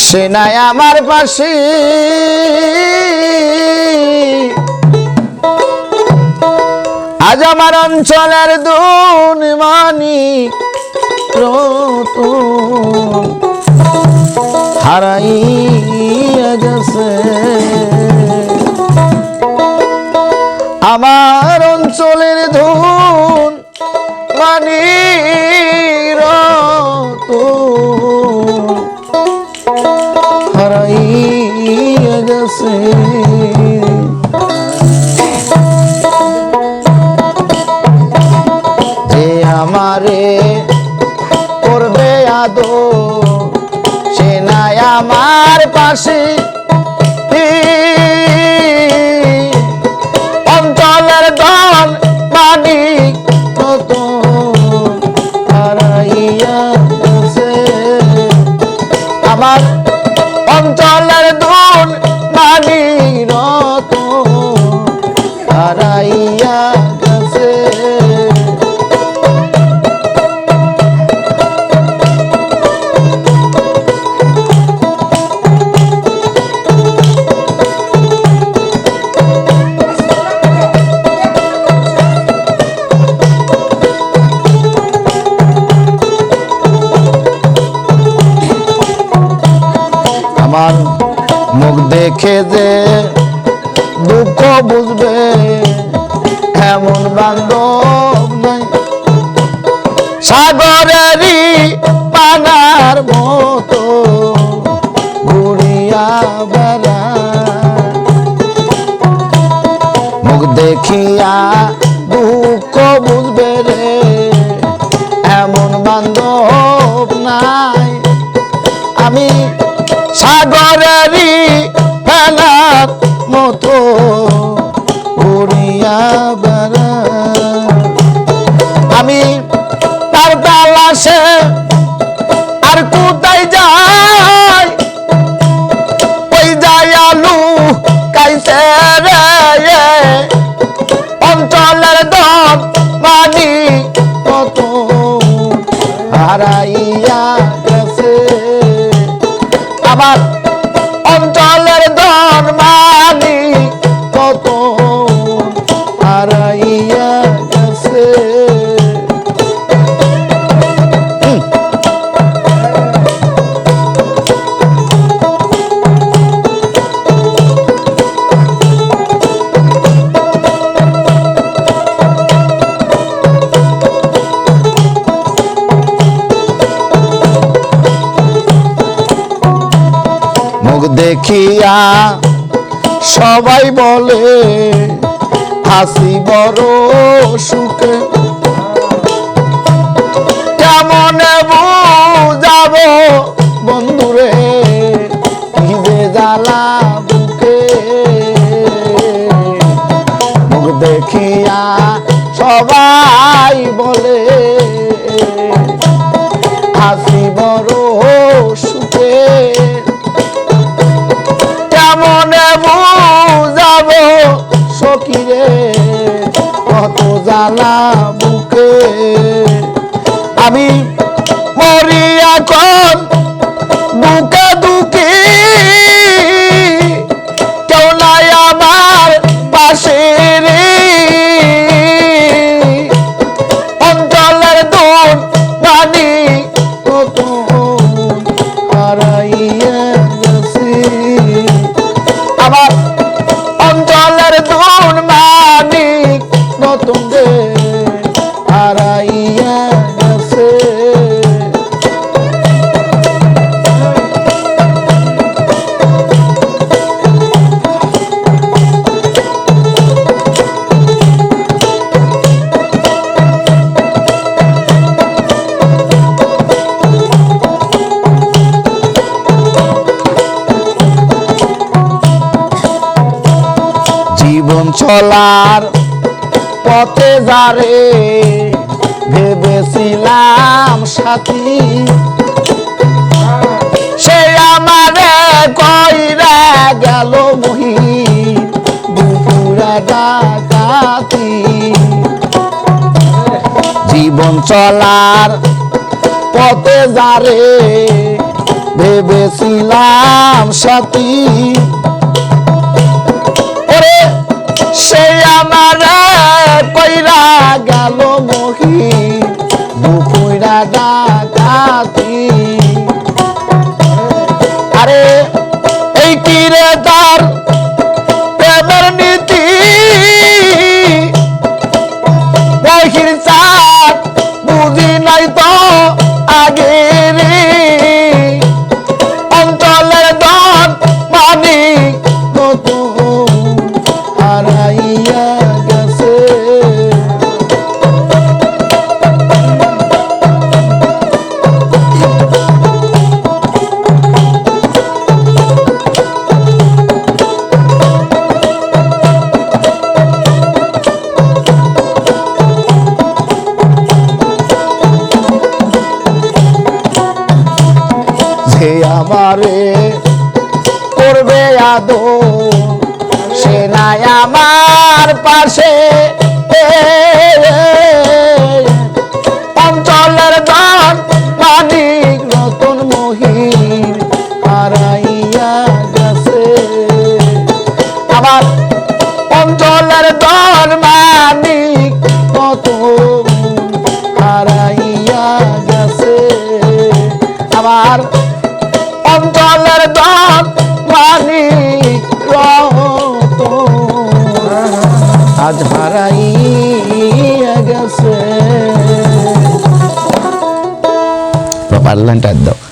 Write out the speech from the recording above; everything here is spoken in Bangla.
সে নাই আমার পাশে আজ আমার অঞ্চলের দুনিমানিক রতন হারাইয়া গেছে আমার অঞ্চলের ধন মানি রতন হারাইয়া গেছে যে আমারে করবে আদো সে নাই আমার পাশে অঞ্চলের দল মানিক রতন হারাইয়া গেছে আমার অঞ্চলের দল মানিক রতন হারাইয়া গেছে আমার মুখ দেখে যে দুঃখ বুঝবে এমন বান্ধব নাই সাগরেরই পানার মতো ঘুরিয়া বেড়া মুখ দেখিয়া দুঃখ বুঝবে রে এমন বান্ধব নাই আমি সাগরেরই ফেলার মতো ঘুরিয়া বেড়া আমি তার তালাশে আর কোথায় যাই ওই যাই আলু কাইছে রে অঞ্চলের দল মানি কত হারাইয়া গেছে আমার অঞ্চলের ধন মালিক কত হারাইয়া গেছে মুখ দেখিয়া সবাই বলে হাসি বড় সুখে কেমন বুঝাবো বন্ধুরে কি যে জ্বালা বুকে মুখ দেখিয়া সবাই বলে হাসি বড় সুখে কেমনে বুঝাবো সখিরে কত জ্বালা বুকে আমি মরি এখন বুকে দুঃখী কেউ নাই আমার পাশে রে অঞ্চলের দোন মানি কত হারাইয়া গেছে আমার অঞ্চলের ধন মানিক নতুন দে হারাইয়া গেছে জীবন চলার পথে যারে ভেবেছিলাম সাথী সে আমারে কইরা গেল মহি দুপুরে ডাকাতি জীবন চলার পথে যারে ভেবেছিলাম সাথী ওরে সে আমার কইরা গেল মহিন দুপুরা ডাকাতি আরে এই কিরে তার প্রেমের নীতি মহির চাঁদ বুঝি নাই তো আগে রে অঞ্চলের দন মানি নতুন হারাইয়া গেছে যে আমারে করবে আদো সে নাই আমার পাশে অঞ্চলের দন মানিক রতন মহিন হারাইয়া গেছে আমার অঞ্চলের দন মানিক রতন হারাইয়া গেছে আমার অঞ্চলের দন মানিক রতন আজ হারাইয়া গেছে প্রপার লাইনটা দাও